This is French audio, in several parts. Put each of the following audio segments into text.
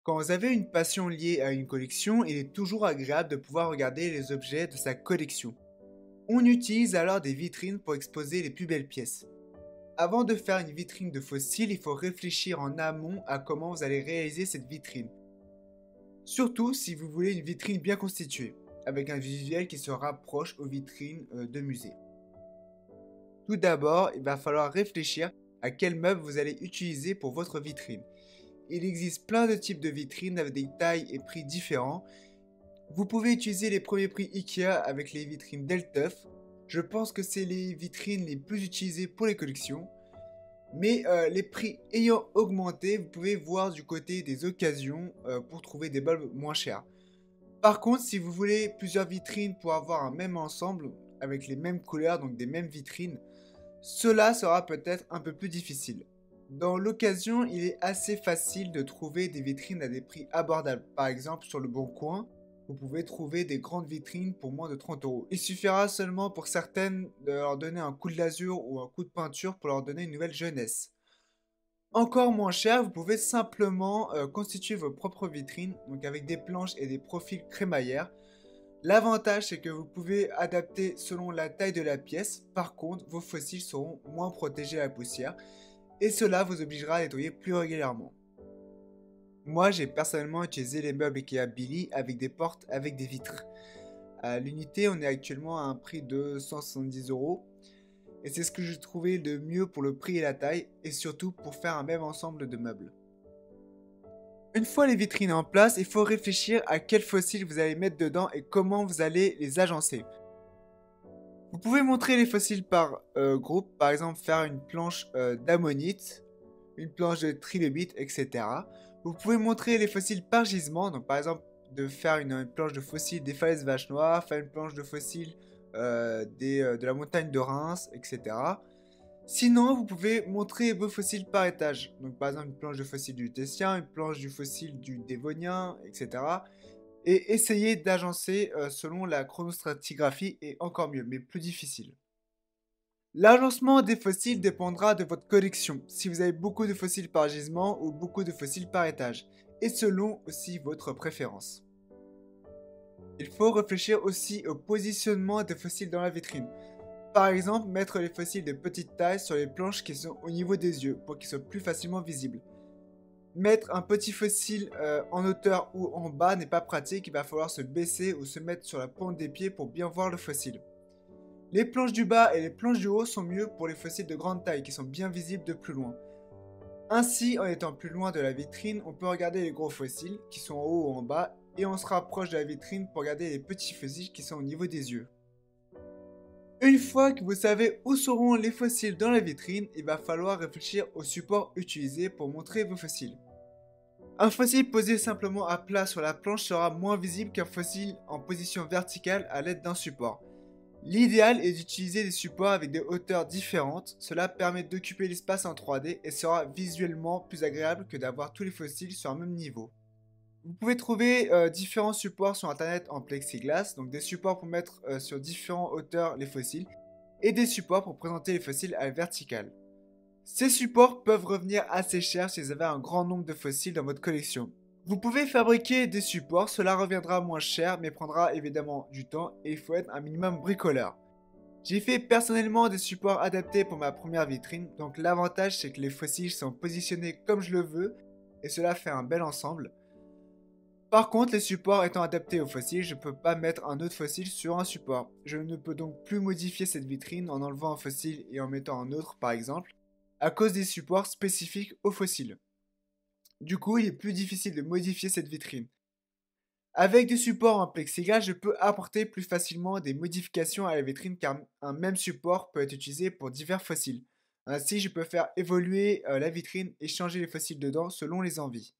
Quand vous avez une passion liée à une collection, il est toujours agréable de pouvoir regarder les objets de sa collection. On utilise alors des vitrines pour exposer les plus belles pièces. Avant de faire une vitrine de fossiles, il faut réfléchir en amont à comment vous allez réaliser cette vitrine. Surtout si vous voulez une vitrine bien constituée, avec un visuel qui se rapproche aux vitrines de musées. Tout d'abord, il va falloir réfléchir à quel meuble vous allez utiliser pour votre vitrine. Il existe plein de types de vitrines avec des tailles et prix différents. Vous pouvez utiliser les premiers prix IKEA avec les vitrines Delteuf. Je pense que c'est les vitrines les plus utilisées pour les collections. Mais les prix ayant augmenté, vous pouvez voir du côté des occasions pour trouver des bulbes moins chers. Par contre, si vous voulez plusieurs vitrines pour avoir un même ensemble, avec les mêmes couleurs, donc des mêmes vitrines, cela sera peut-être un peu plus difficile. Dans l'occasion, il est assez facile de trouver des vitrines à des prix abordables. Par exemple, sur le Bon Coin, vous pouvez trouver des grandes vitrines pour moins de 30 euros. Il suffira seulement pour certaines de leur donner un coup de lasure ou un coup de peinture pour leur donner une nouvelle jeunesse. Encore moins cher, vous pouvez simplement constituer vos propres vitrines, donc avec des planches et des profils crémaillères. L'avantage, c'est que vous pouvez adapter selon la taille de la pièce. Par contre, vos fossiles seront moins protégés à la poussière et cela vous obligera à nettoyer plus régulièrement. Moi, j'ai personnellement utilisé les meubles IKEA Billy avec des portes avec des vitres. À l'unité, on est actuellement à un prix de 170 euros. Et c'est ce que j'ai trouvé de mieux pour le prix et la taille, et surtout pour faire un même ensemble de meubles. Une fois les vitrines en place, il faut réfléchir à quels fossiles vous allez mettre dedans et comment vous allez les agencer. Vous pouvez montrer les fossiles par groupe, par exemple faire une planche d'ammonite, une planche de trilobite, etc. Vous pouvez montrer les fossiles par gisement, donc par exemple de faire une planche de fossiles des falaises vaches noires, faire une planche de fossiles de la montagne de Reims, etc. Sinon, vous pouvez montrer vos fossiles par étage. Donc par exemple une planche de fossiles du Tétien, une planche du fossile du Dévonien, etc. Et essayer d'agencer selon la chronostratigraphie est encore mieux, mais plus difficile. L'agencement des fossiles dépendra de votre collection, si vous avez beaucoup de fossiles par gisement ou beaucoup de fossiles par étage, et selon aussi votre préférence. Il faut réfléchir aussi au positionnement des fossiles dans la vitrine. Par exemple, mettre les fossiles de petite taille sur les planches qui sont au niveau des yeux, pour qu'ils soient plus facilement visibles. Mettre un petit fossile en hauteur ou en bas n'est pas pratique, il va falloir se baisser ou se mettre sur la pointe des pieds pour bien voir le fossile. Les planches du bas et les planches du haut sont mieux pour les fossiles de grande taille qui sont bien visibles de plus loin. Ainsi, en étant plus loin de la vitrine, on peut regarder les gros fossiles qui sont en haut ou en bas et on se rapproche de la vitrine pour regarder les petits fossiles qui sont au niveau des yeux. Une fois que vous savez où seront les fossiles dans la vitrine, il va falloir réfléchir au support utilisé pour montrer vos fossiles. Un fossile posé simplement à plat sur la planche sera moins visible qu'un fossile en position verticale à l'aide d'un support. L'idéal est d'utiliser des supports avec des hauteurs différentes, cela permet d'occuper l'espace en 3D et sera visuellement plus agréable que d'avoir tous les fossiles sur un même niveau. Vous pouvez trouver différents supports sur internet en plexiglas, donc des supports pour mettre sur différentes hauteurs les fossiles, et des supports pour présenter les fossiles à la verticale. Ces supports peuvent revenir assez cher si vous avez un grand nombre de fossiles dans votre collection. Vous pouvez fabriquer des supports, cela reviendra moins cher mais prendra évidemment du temps et il faut être un minimum bricoleur. J'ai fait personnellement des supports adaptés pour ma première vitrine, donc l'avantage c'est que les fossiles sont positionnés comme je le veux et cela fait un bel ensemble. Par contre, les supports étant adaptés aux fossiles, je ne peux pas mettre un autre fossile sur un support. Je ne peux donc plus modifier cette vitrine en enlevant un fossile et en mettant un autre par exemple, à cause des supports spécifiques aux fossiles. Du coup, il est plus difficile de modifier cette vitrine. Avec des supports en plexiglas, je peux apporter plus facilement des modifications à la vitrine car un même support peut être utilisé pour divers fossiles. Ainsi, je peux faire évoluer la vitrine et changer les fossiles dedans selon les envies.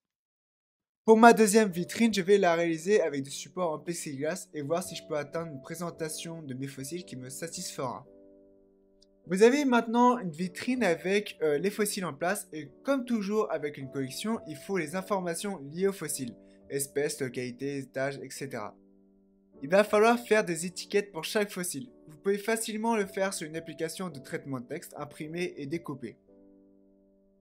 Pour ma deuxième vitrine, je vais la réaliser avec des supports en plexiglas et voir si je peux atteindre une présentation de mes fossiles qui me satisfera. Vous avez maintenant une vitrine avec les fossiles en place et comme toujours avec une collection, il faut les informations liées aux fossiles, espèces, localités, étages, etc. Il va falloir faire des étiquettes pour chaque fossile. Vous pouvez facilement le faire sur une application de traitement de texte, imprimer et découper.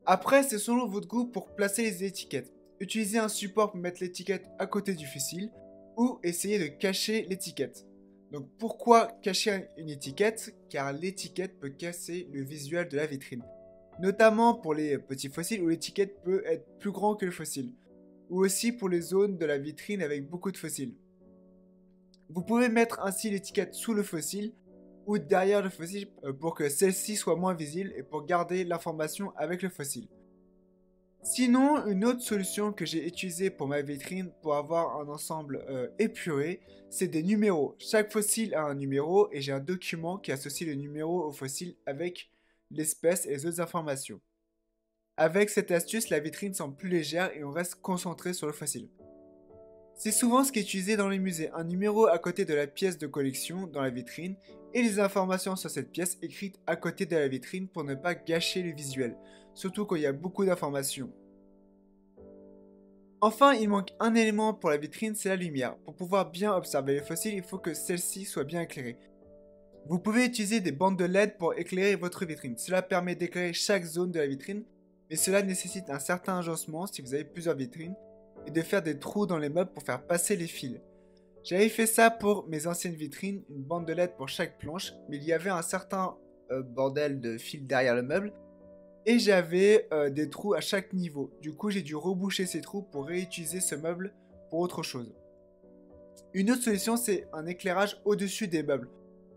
Après, c'est selon votre goût pour placer les étiquettes. utiliser un support pour mettre l'étiquette à côté du fossile, ou essayer de cacher l'étiquette. Donc pourquoi cacher une étiquette? Car l'étiquette peut casser le visuel de la vitrine. Notamment pour les petits fossiles où l'étiquette peut être plus grand que le fossile. Ou aussi pour les zones de la vitrine avec beaucoup de fossiles. Vous pouvez mettre ainsi l'étiquette sous le fossile ou derrière le fossile pour que celle-ci soit moins visible et pour garder l'information avec le fossile. Sinon, une autre solution que j'ai utilisée pour ma vitrine pour avoir un ensemble épuré, c'est des numéros. Chaque fossile a un numéro et j'ai un document qui associe le numéro au fossile avec l'espèce et les autres informations. Avec cette astuce, la vitrine semble plus légère et on reste concentré sur le fossile. C'est souvent ce qui est utilisé dans les musées, un numéro à côté de la pièce de collection dans la vitrine et les informations sur cette pièce écrites à côté de la vitrine pour ne pas gâcher le visuel, surtout quand il y a beaucoup d'informations. Enfin, il manque un élément pour la vitrine, c'est la lumière. Pour pouvoir bien observer les fossiles, il faut que celle-ci soit bien éclairée. Vous pouvez utiliser des bandes de LED pour éclairer votre vitrine. Cela permet d'éclairer chaque zone de la vitrine, mais cela nécessite un certain agencement si vous avez plusieurs vitrines, et de faire des trous dans les meubles pour faire passer les fils. J'avais fait ça pour mes anciennes vitrines, une bande de LED pour chaque planche, mais il y avait un certain bordel de fils derrière le meuble, et j'avais des trous à chaque niveau. Du coup, j'ai dû reboucher ces trous pour réutiliser ce meuble pour autre chose. Une autre solution, c'est un éclairage au-dessus des meubles,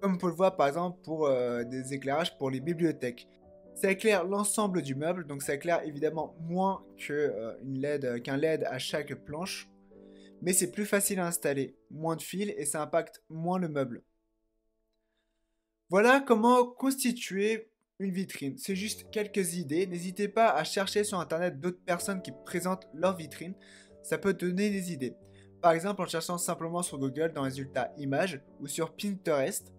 comme on peut le voir par exemple pour des éclairages pour les bibliothèques. Ça éclaire l'ensemble du meuble, donc ça éclaire évidemment moins qu'un LED à chaque planche, mais c'est plus facile à installer, moins de fils et ça impacte moins le meuble. Voilà comment constituer une vitrine. C'est juste quelques idées. N'hésitez pas à chercher sur internet d'autres personnes qui présentent leur vitrine. Ça peut donner des idées. Par exemple en cherchant simplement sur Google dans les résultats images ou sur Pinterest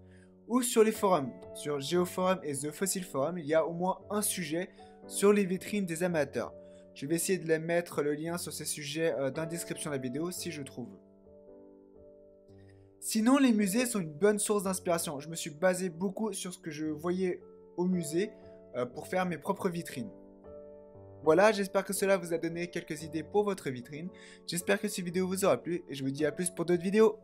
ou sur les forums. Sur Geoforum et The Fossil Forum, il y a au moins un sujet sur les vitrines des amateurs. Je vais essayer de les mettre le lien sur ces sujets dans la description de la vidéo si je trouve. Sinon, les musées sont une bonne source d'inspiration. Je me suis basé beaucoup sur ce que je voyais au musée pour faire mes propres vitrines. Voilà, j'espère que cela vous a donné quelques idées pour votre vitrine. J'espère que cette vidéo vous aura plu et je vous dis à plus pour d'autres vidéos.